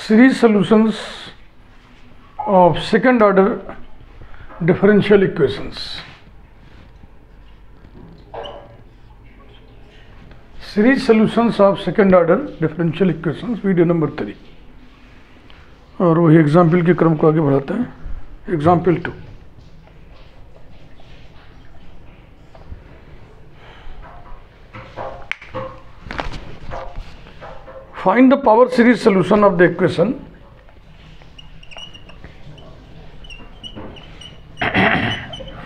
series solutions of second order differential equations. Series solutions of second order differential equations, video number 3, और वही example के क्रम को आगे बढ़ाते हैं. Example 2. Find the power series solution of the equation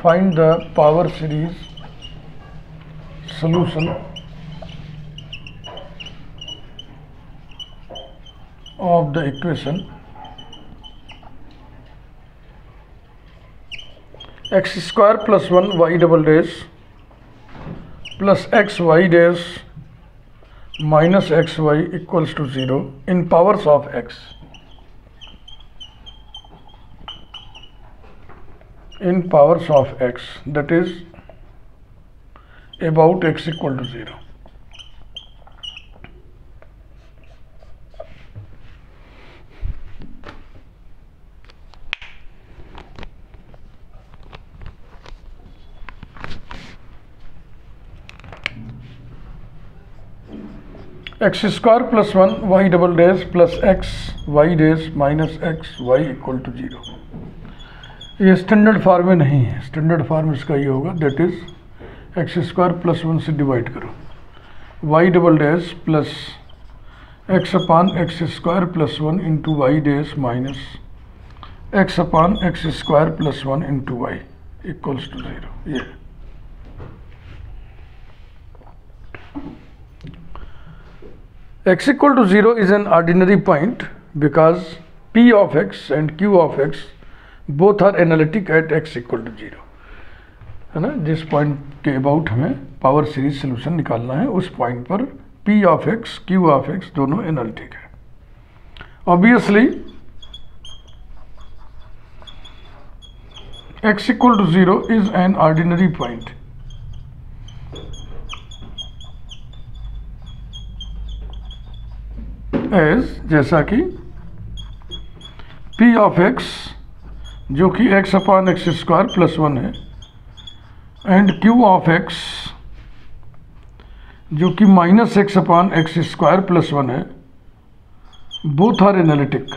find the power series solution of the equation x square plus 1 y double dash plus x y dash minus xy equals to 0 in powers of x. In powers of x, that is about x equal to 0. x square plus 1 y double dash plus x y dash minus x y equal to 0. ये standard form में नहीं है. Standard form इसका ये होगा, that is x square plus 1 से divide करो, y double dash plus x upon x square plus 1 into y dash minus x upon x square plus 1 into y equals to 0. ये x equal to 0 is an ordinary point because p of x and q of x both are analytic at x equal to 0. है ना. जिस point के about हमें power series solution निकालना है, उस point पर p of x, q of x दोनों एनालिटिक है. Obviously x equal to 0 is an ordinary point as जैसा कि p ऑफ x जो कि x upon x square plus 1 है एंड q ऑफ x जो कि minus x upon x square plus 1 है, both are analytic.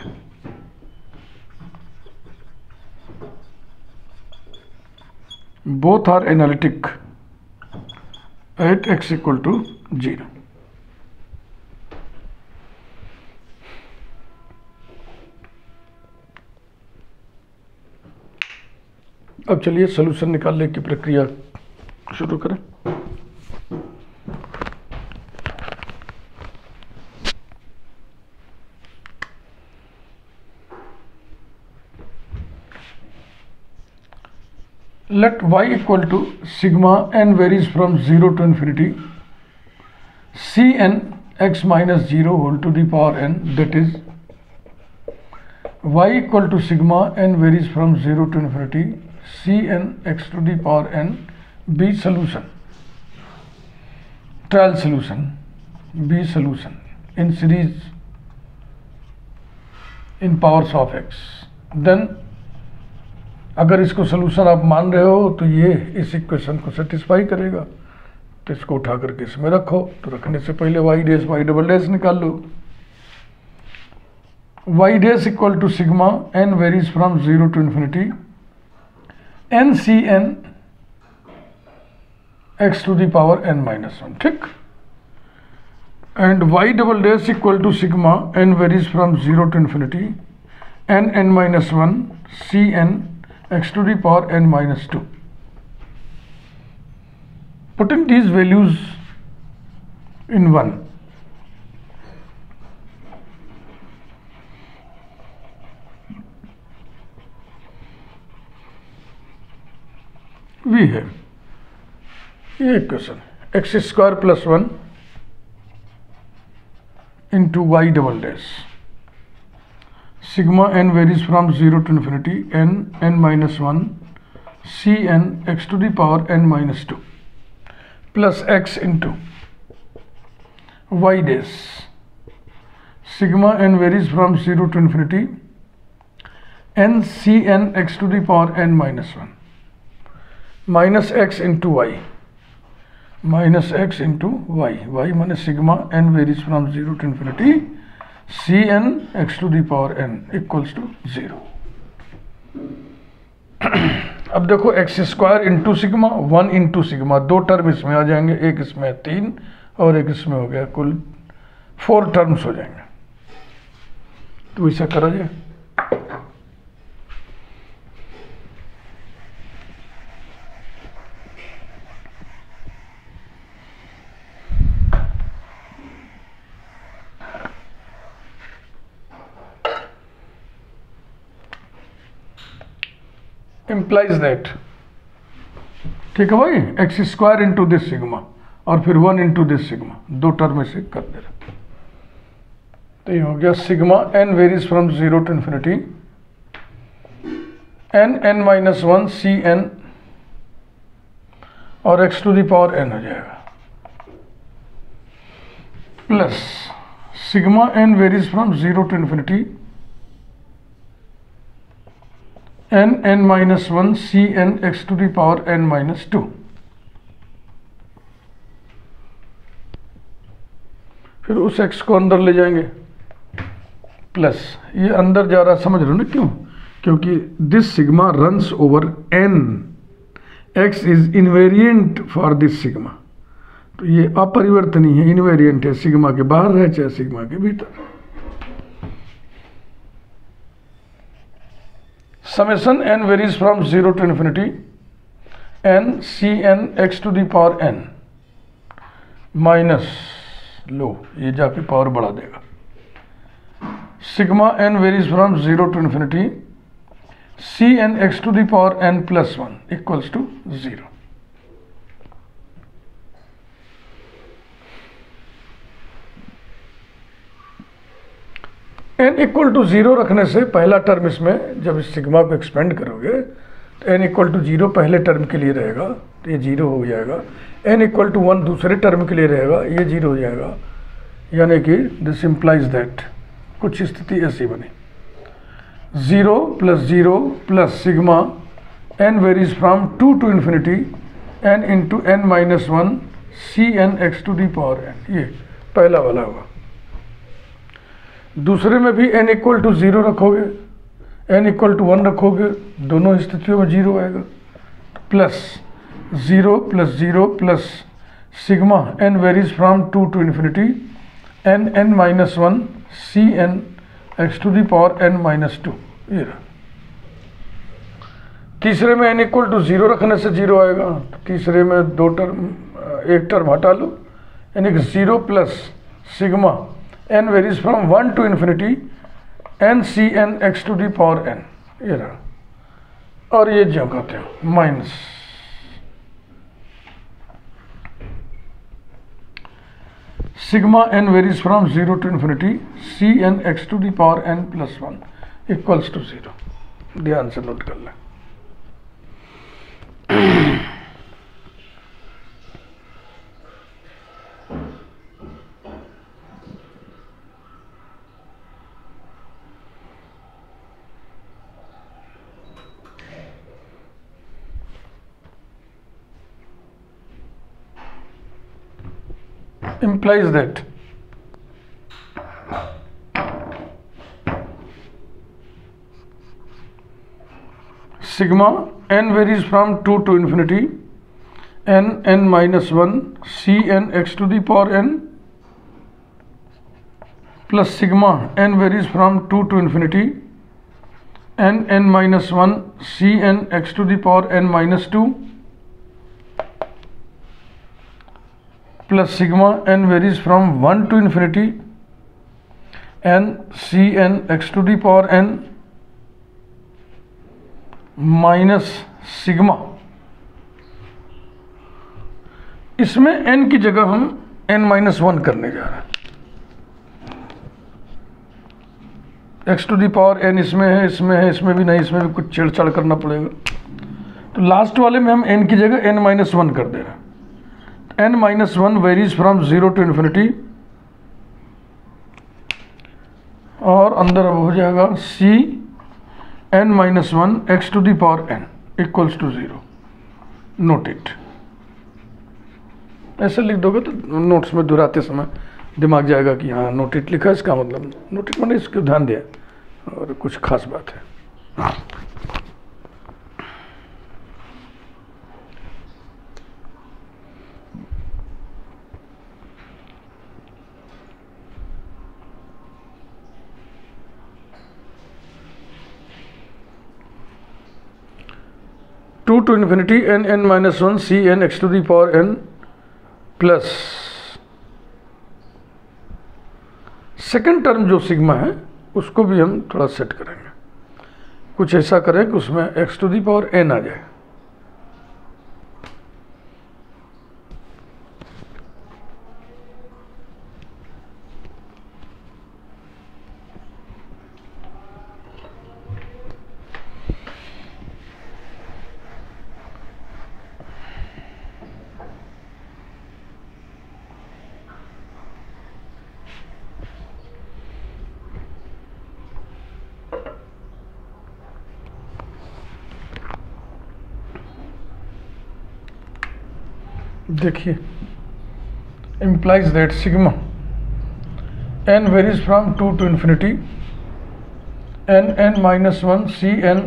Both are analytic at x equal to 0. अब चलिए सॉल्यूशन निकालने की प्रक्रिया शुरू करें. Let y equal to sigma n varies from 0 to infinity cn x minus 0 whole to the power n, that is y equal to sigma n varies from 0 to infinity cn x to the power n be solution, trial solution, be solution in series in powers of x. then अगर इसको solution आप मान रहे हो तो ये इस equation को सेटिस्फाई करेगा, तो इसको उठा करके इसमें रखो. तो रखने से पहले y dash y double dash निकाल लो. Y dash equal to sigma n varies from 0 to infinity n c n x to the power n minus 1. ठीक. And y double dash equal to sigma n varies from 0 to infinity n n minus 1 c n x to the power n minus 2. Putting these values in 1, we have ये equation x square plus 1 into y double dash sigma n varies from 0 to infinity n n minus 1 c n x to the power n minus 2 plus x into y dash sigma n varies from 0 to infinity n c n x to the power n minus 1 minus x into y minus x into y माने sigma n varies from 0 to infinity c n x to the power n equals to 0। अब देखो x square into sigma 1 into sigma, दो term इसमें आ जाएंगे, एक इसमें 3 और एक इसमें हो गया, कुल 4 टर्म्स हो जाएंगे। तो ऐसा करा जाए। implies that, ठीक है भाई, x square into this sigma और फिर 1 इंटू दिस सिग्मा, दो टर्म से कर दे रहे। तो ये हो गया sigma n varies from 0 to infinity n minus 1 c n और x to the power n हो जाएगा, plus sigma n varies from 0 to infinity n minus 1 c n x to the power n minus 2। फिर उस x को अंदर ले जाएंगे, plus ये अंदर जा रहा, समझ रहे हो ना क्यों? क्योंकि this sigma runs over n, x is invariant for this sigma, तो ये अपरिवर्तनीय है, इनवेरिएंट है, सिग्मा के बाहर रहे चाहे सिग्मा के भीतर। Summation n varies from 0 to infinity n c n x to the power n minus, लो ये जाके पावर बढ़ा देगा, sigma n varies from 0 to infinity c n x to the power n plus 1 equals to 0। n equal to 0 रखने से पहला term इसमें, जब इस सिग्मा को एक्सपेंड करोगे तो n इक्वल टू 0 पहले टर्म के लिए रहेगा, तो ये 0 हो जाएगा। n इक्वल टू 1 दूसरे टर्म के लिए रहेगा, ये 0 हो जाएगा। यानी कि दिस इम्प्लाइज दैट, कुछ स्थिति ऐसी बनी, 0 plus sigma n varies from 2 to infinity n into n minus 1 c n x to the power n, ये पहला वाला होगा। दूसरे में भी n इक्वल टू 0 रखोगे, n इक्वल टू 1 रखोगे, दोनों स्थितियों में 0 आएगा, plus 0 plus sigma n varies from 2 to infinity n minus 1 c n x to the power n minus 2, ये रहा। तीसरे में n इक्वल टू 0 रखने से 0 आएगा, तो तीसरे में एक टर्म हटा लो, यानी कि 0 plus sigma n varies from 1 to infinity n c n x to the power n, ये रहा। और ये जो कहते हैं minus sigma n varies from 0 to infinity c n x to the power n plus 1 equals to 0। ध्यान से note कर लें। implies that sigma n varies from 2 to infinity n minus 1 c n x to the power n plus sigma n varies from 2 to infinity n minus 1 c n x to the power n minus 2 plus sigma n varies from 1 to infinity n c n x to the power n minus sigma, इसमें n की जगह हम n minus 1 करने जा रहे हैं। x to the power n इसमें है, इसमें भी नहीं, इसमें भी कुछ छेड़छाड़ करना पड़ेगा। तो लास्ट वाले में हम n की जगह n माइनस 1 कर दे रहे हैं। n minus 1 varies from 0 to infinity और अंदर अब हो जाएगा c n minus one x to the power n equals to 0। Note it. ऐसे लिख दोगे तो नोट्स में दोहराते समय दिमाग जाएगा कि हाँ नोट इट लिखा है, इसका मतलब नोट इट मैंने इसको ध्यान दिया और कुछ खास बात है। हाँ। Two to infinity n n minus one c n x to the power n plus second term जो सिग्मा है उसको भी हम थोड़ा सेट करेंगे, कुछ ऐसा करें कि उसमें x to the power n आ जाए। देखिए, implies that sigma n varies from 2 to infinity n n minus 1 c n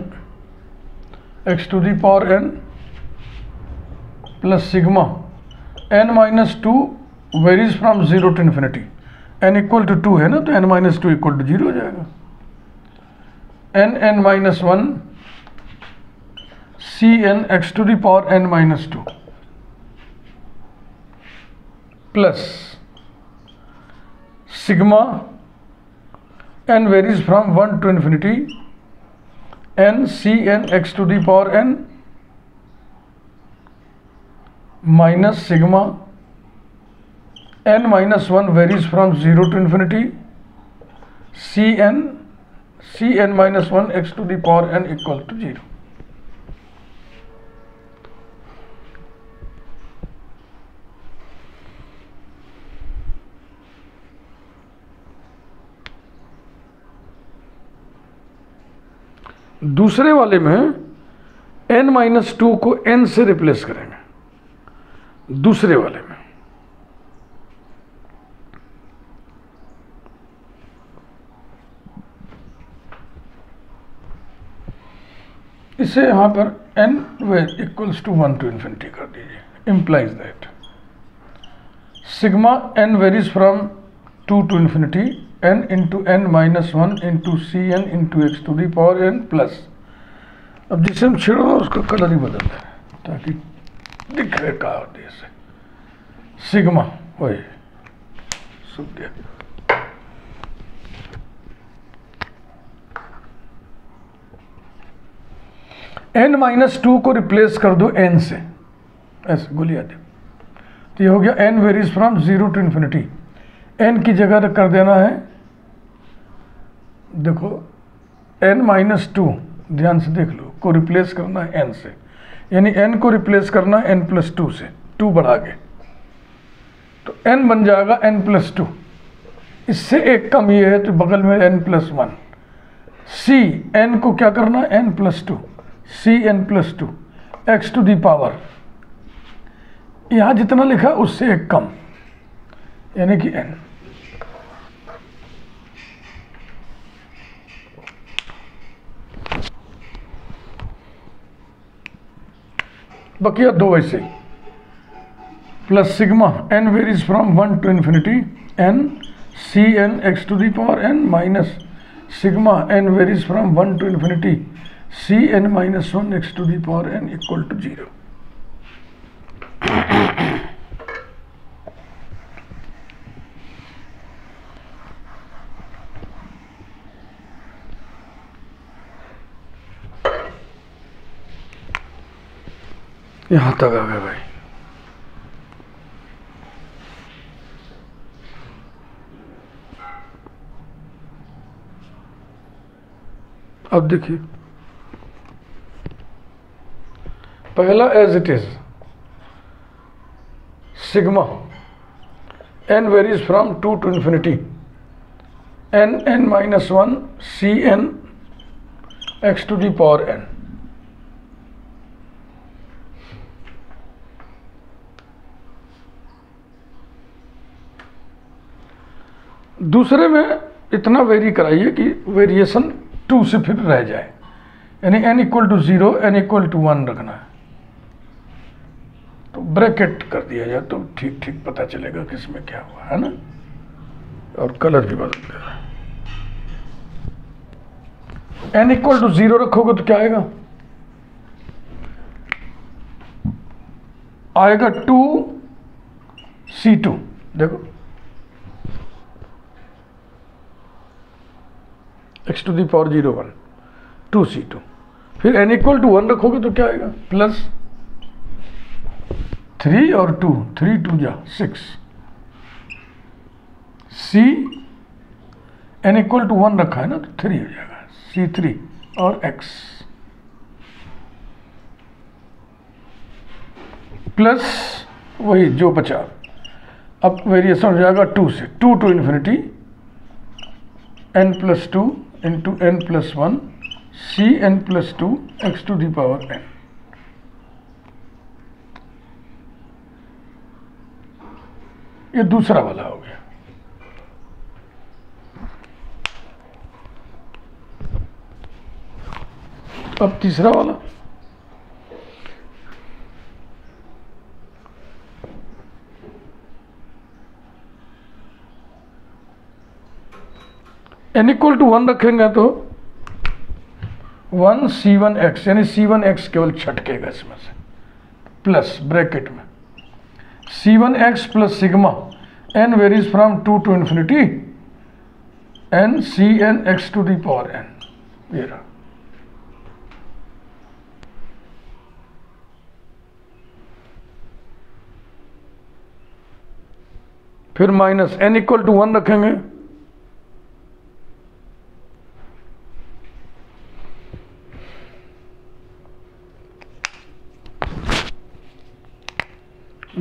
x to the power n plus sigma n minus 2 varies from 0 to infinity। n equal to 2 है ना, तो n minus 2 equal to 0 हो जाएगा। n n minus 1 c n x to the power n minus 2 plus sigma n varies from 1 to infinity n c n x to the power n minus sigma n minus 1 varies from 0 to infinity c n minus 1 x to the power n equal to 0। दूसरे वाले में n minus 2 को n से replace करेंगे। दूसरे वाले में इसे यहां पर n equals to 1 to infinity कर दीजिए। Implies that sigma n varies from 2 to infinity n into n minus 1 into c n into x to the power n plus, अब जिसे हम छेड़ो ना उसका कलर ही बदल है ताकि दिखे का उद्देश्य सिग्मा वही सुन दिया। n माइनस 2 को रिप्लेस कर दो n से, ऐसे गोलियां दे, तो ये हो गया n varies from 0 to infinity. n की जगह कर देना है, देखो n माइनस 2 ध्यान से देख लो को रिप्लेस करना है n से, यानी n को रिप्लेस करना है n प्लस 2 से, 2 बढ़ा के, तो n बन जाएगा n प्लस 2। इससे एक कम ये है तो बगल में n प्लस 1। c n को क्या करना है n plus 2 c n plus 2 x to the power, यहां जितना लिखा उससे एक कम यानी कि n। बकिया दो ऐसे plus sigma n varies from 1 to infinity n c n x to the power n minus sigma n varies from 1 to infinity c n minus 1 x to the power n equal to 0। यहां तक आ गए भाई। अब देखिए पहला as it is sigma n varies from 2 to infinity n minus 1 c n x to the power n। दूसरे में इतना वेरी कराइए कि वेरिएशन 2 से फिर रह जाए, यानी n equal to 0 n equal to 1 रखना है। तो ब्रैकेट कर दिया जाए तो ठीक ठीक पता चलेगा किसमें क्या हुआ है ना, और कलर भी बदल देगा। n इक्वल टू 0 रखोगे तो क्या आएगा, आएगा 2c2। देखो x to the power 0 1 2c2। फिर n इक्वल टू 1 रखोगे तो क्या आएगा, प्लस 3 और 2 3 2 जा 6 c n इक्वल टू 1 रखा है ना तो 3 हो जाएगा c3 और x प्लस वही जो बचा। अब वेरिएशन हो जाएगा 2 से 2 to infinity n plus 2 into n plus 1 c n plus 2 x to the power n। ये दूसरा वाला हो गया। अब तीसरा वाला, n इक्वल टू 1 रखेंगे तो 1 c1x, यानी c1x केवल छटकेगा इसमें से, प्लस ब्रैकेट में c1x plus sigma n varies from 2 to infinity n cn x to the power n। ये रहा। फिर माइनस n इक्वल टू 1 रखेंगे,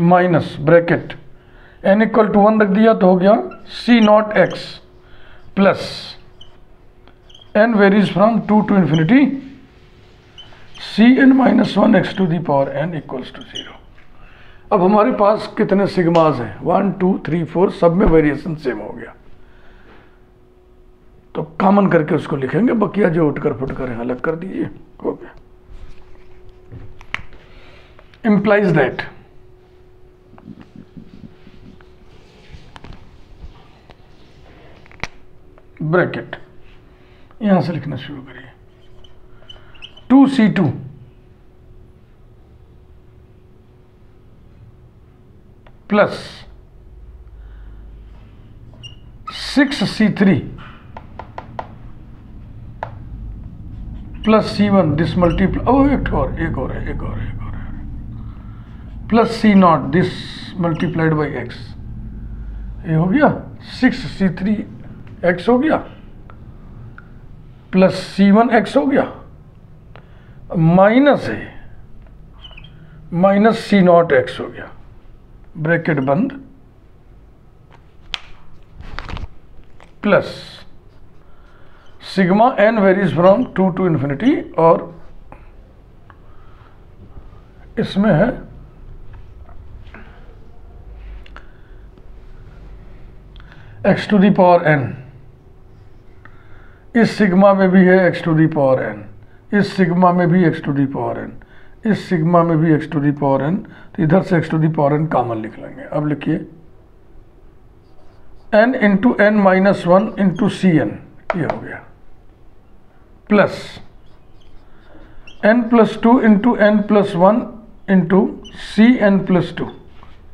minus bracket n equal to 1 रख दिया तो हो गया c naught x plus n varies from 2 to infinity cn minus 1 x to the power n equals to 0। अब हमारे पास कितने सिग्मास हैं, 1 2 3 4, सब में वेरिएशन सेम हो गया। तो कॉमन करके उसको लिखेंगे, बकिया जो उठकर फुटकर है अलग कर दीजिए, हो गया। इंप्लाइज दैट ब्रैकेट यहां से लिखना शुरू करिए 2c2 plus 6c3 plus c1 this multiply, एक और है plus c not this multiplied by x। ये हो गया 6c3 x हो गया प्लस c1 x हो गया, माइनस है माइनस c नॉट x हो गया, ब्रैकेट बंद, plus sigma n varies from 2 to infinity, और इसमें है x to the power n, इस सिग्मा में भी है x to the power n, इस सिग्मा में भी x to the power n, इस सिग्मा में भी x to the power n, तो इधर से x to the power n common लिख लेंगे। अब लिखिए n into n minus 1 into c n, ये हो गया, plus n plus 2 into n plus 1 into c n plus 2,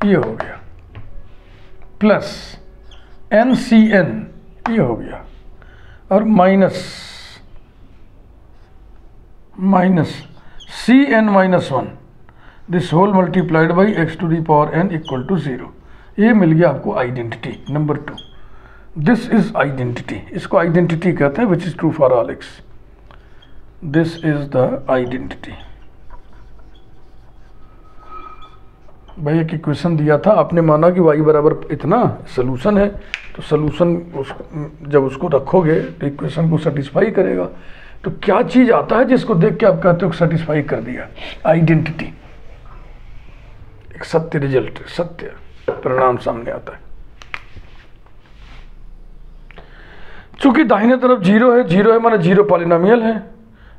ये हो गया, प्लस n सी एन, ये हो गया, और minus c n minus 1 this whole multiplied by x to the power n equal to 0। ये मिल गया आपको identity number 2। This is identity, इसको आइडेंटिटी कहते हैं, which is true for all x। This is the identity. भाई एक equation दिया था, आपने माना कि y बराबर इतना, सोल्यूशन है, तो सलूशन जब उसको रखोगे तो इक्वेशन को सेटिस्फाई करेगा। तो क्या चीज़ आता है जिसको देख के आप कहते हो सेटिस्फाई कर दिया? आइडेंटिटी, एक सत्य रिजल्ट, सत्य परिणाम सामने आता है। चूंकि दाहिने तरफ 0 है, 0 है माने 0 पॉलिनोमियल है,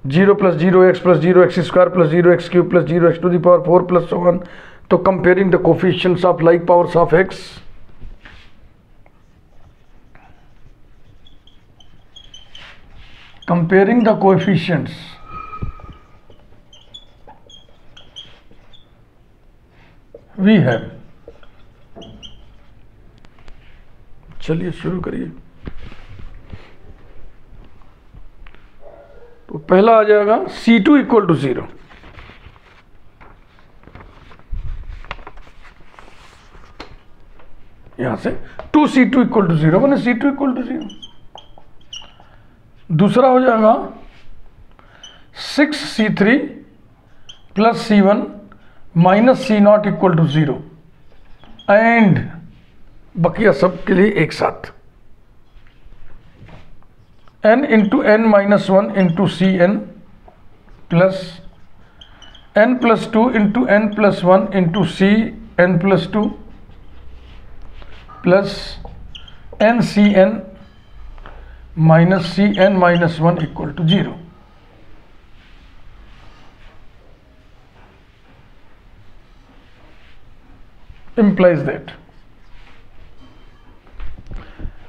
0 + 0x + 0x² + 0x³ + 0x⁴ + so on। तो comparing the coefficients of like powers of x, comparing the coefficients we have। चलिए शुरू करिए। तो पहला आ जाएगा C2 = 0। यहां से 2C2 = 0 माने C2 = 0। दूसरा हो जाएगा 6C3 + C1 - C0 = 0 एंड बकिया सब के लिए एक साथ n × n - 1 × Cn plus n + 2 × n + 1 × Cn + 2 plus NCn - Cn - 1 = 0। implies that,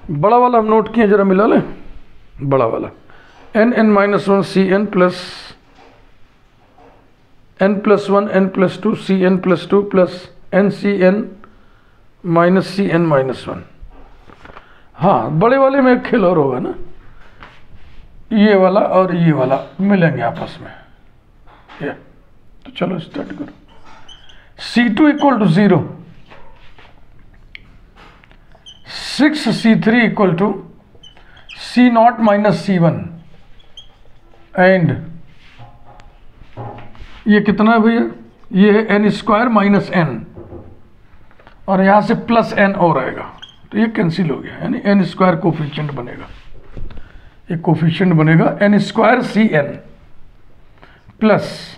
बड़ा वाला हम नोट किए, जरा मिला लें बड़ा वाला, n - 1 Cn plus n + 1 n + 2 Cn + 2 plus NCn - Cn - 1। हाँ, बड़े वाले में एक खेल और होगा ना, ये वाला और ये वाला मिलेंगे आपस में। ये तो चलो स्टार्ट करो। C2 = 0, 6C3 = C0 - C1 and ये कितना है भैया? ये है n² - n और यहां से प्लस n और आएगा, तो ये कैंसिल हो गया, यानी n² कोफिशिएंट बनेगा। एक कोफिशिएंट बनेगा n² Cn plus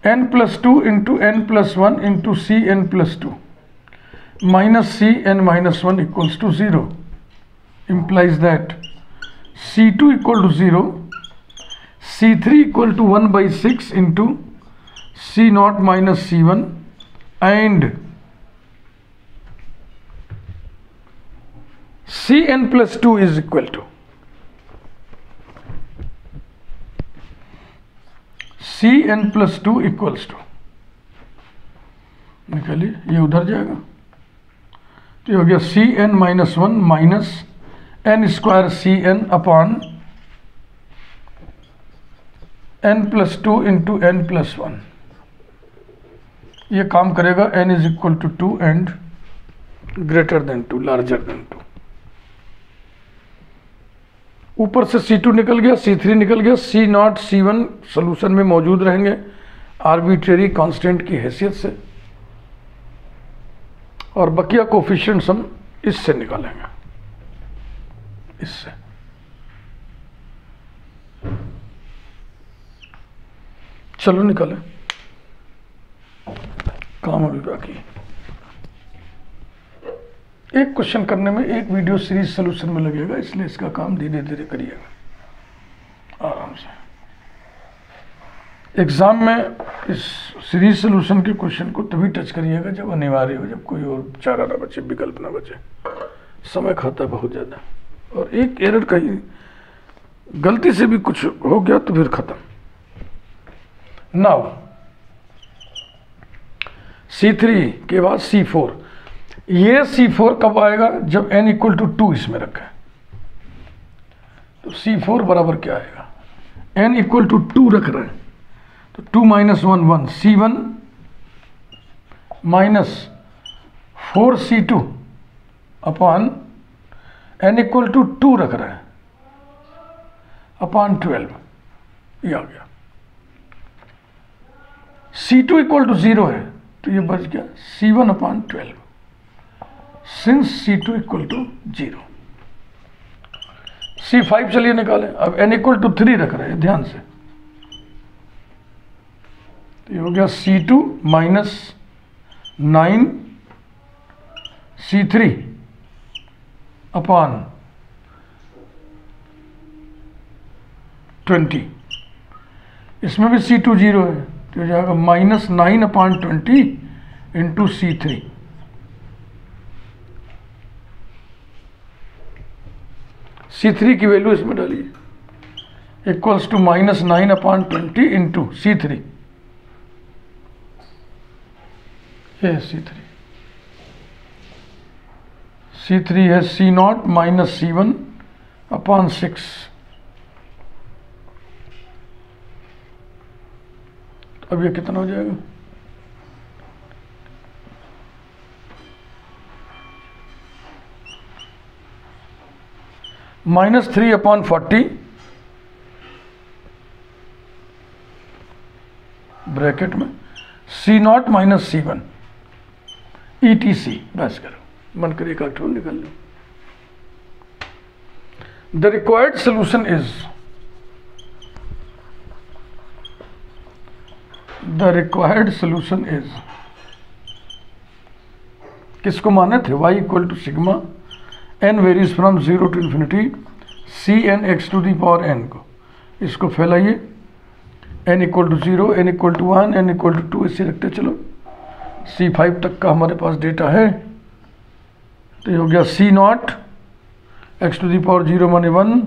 n + 2 × n + 1 × Cn + 2 - Cn - 1 = 0 implies that C2 = 0, C3 = 1/6 × C0 - C1 and Cn + 2 is equal to Cn + 2 = निकालिए, ये उधर जाएगा तो ये हो गया Cn - 1 - n² Cn upon n + 2 × n + 1। ये काम करेगा n = 2 and greater than 2, larger than 2। ऊपर से C2 निकल गया, C3 निकल गया, C0 C1 सॉल्यूशन में मौजूद रहेंगे आर्बिट्रेरी कांस्टेंट की हैसियत से, और बकिया कोफिशिएंट्स हम इससे निकालेंगे, इससे। चलो निकालें, काम अभी बाकी। एक क्वेश्चन करने में एक वीडियो सीरीज सॉल्यूशन में लगेगा, इसलिए इसका काम धीरे धीरे करिएगा आराम से। एग्जाम में इस सीरीज सॉल्यूशन के क्वेश्चन को तभी टच करिएगा जब अनिवार्य हो, जब कोई और चारा ना बचे, विकल्प ना बचे। समय खाता बहुत ज़्यादा, और एक एरर कहीं गलती से भी कुछ हो गया तो फिर खत्म। नाउ C3 के बाद C4, ये C4 कब आएगा? जब n = 2 इसमें रखा है, तो C4 बराबर क्या आएगा? n = 2 रख रहे हैं तो 2 - 1 1 C1 - 4C2 अपॉन n = 2 रख रहे हैं अपॉन 12, ये आ गया। C2 = 0 है तो ये बच गया C1 upon 12। Since C2 equal to 0। C5 चलिए निकालें। अब n इक्वल टू 3 रख रहे हैं ध्यान से, तो ये हो गया C2 माइनस 9 C3 अपॉन 20। इसमें भी C2 0 है, तो हो जाएगा minus 9 upon 20 into C3। C3 की वैल्यू इसमें डालिए, equals to minus 9 upon 20 into C3। ये है C3। C3 है C0 माइनस C1 अपॉन 6। अब ये कितना हो जाएगा? माइनस 3 अपॉन 40 ब्रैकेट में C0 माइनस C1 ETC। बस करो, मन करे का टूल निकाल लो। The required solution is, the required solution is, किसको माने थे? y equal to sigma n varies from 0 to infinity Cn x to the power n को। इसको फैलाइए, n equal to 0, n equal to 1, n equal to 2 इसे रखते चलो। C5 तक का हमारे पास डेटा है, तो ये हो गया C0 x to the power 0 माने 1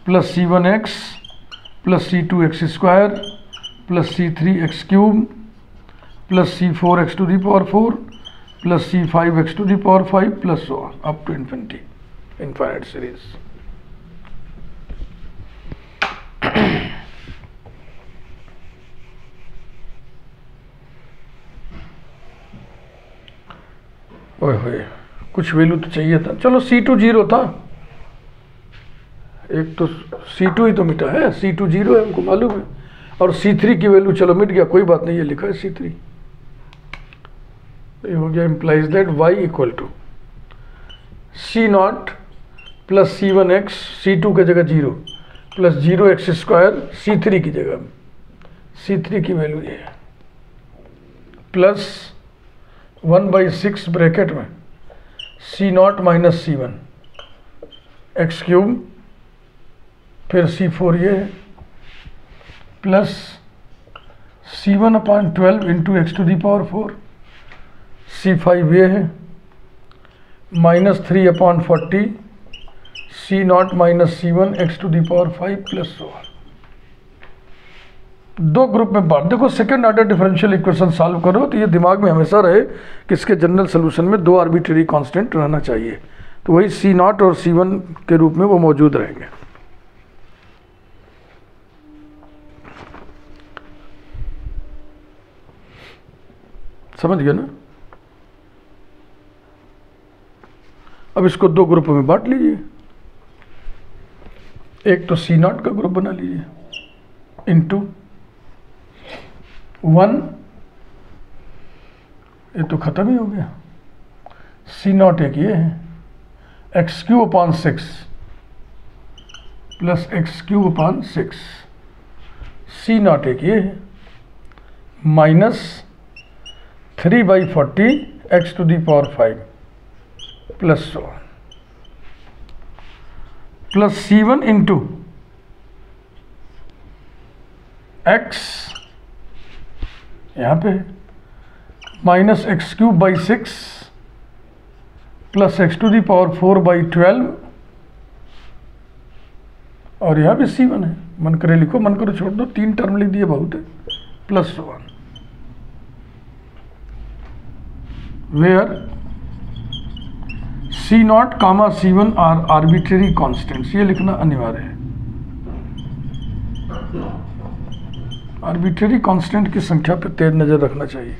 plus C1x plus C2x square plus C3x cube plus C4x to the power 4 plus C5x to the power 5 plus so on up to infinity, infinite series। ओए होए, कुछ value तो चाहिए था। चलो C2 0 था, एक तो C2 ही तो मिटा है, C2 0 है हमको मालूम है, और C3 की वैल्यू चलो मिट गया, कोई बात नहीं, ये लिखा है C3। ये हो गया implies that y equal to C0 plus C1x, C2 की जगह 0 प्लस 0x स्क्वायर C3 की जगह, C3 की वैल्यू ये है, प्लस 1/6 ब्रैकेट में C0 minus C1 x cube, फिर C4 ये है, plus C1 upon 12 into x to the power 4, C5 ये है, minus 3 upon 40 C0 minus C1 x to the power 5 plus 1। दो ग्रुप में बांट, देखो second order differential equation solve करो तो ये दिमाग में हमेशा रहे कि इसके जनरल सोल्यूशन में दो आर्बिट्रेरी कांस्टेंट रहना चाहिए, तो वही C0 और C1 के रूप में वो मौजूद रहेंगे। समझ गए ना? अब इसको दो ग्रुपों में बांट लीजिए, एक तो C0 का ग्रुप बना लीजिए इंटू 1, ये तो खत्म ही हो गया, C0 एक ये है, x cube upon 6 plus x cube upon 6, C0 एक ये है, minus 3/40 x to the power 5 plus 1 plus C1 into x, यहाँ पे minus x cube by 6 plus x to the power 4/12, और यहाँ भी C1 है, मन करे लिखो, मन करे छोड़ दो, 3 टर्म लिख दिए बहुत है, plus 1, where C0 comma C1 are arbitrary constants, ये लिखना अनिवार्य है। आर्बिट्रेरी कांस्टेंट की संख्या पर तेज नजर रखना चाहिए।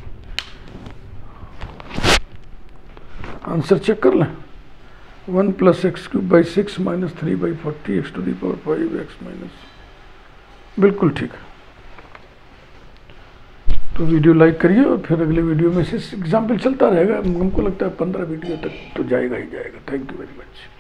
आंसर चेक कर लें, 1 plus x cube by 6 minus 3/40 x to the power 5 x minus, बिल्कुल ठीक है। तो वीडियो लाइक करिए और फिर अगले वीडियो में से एग्जाम्पल चलता रहेगा। हमको लगता है 15 वीडियो तक तो जाएगा ही जाएगा। Thank you very much.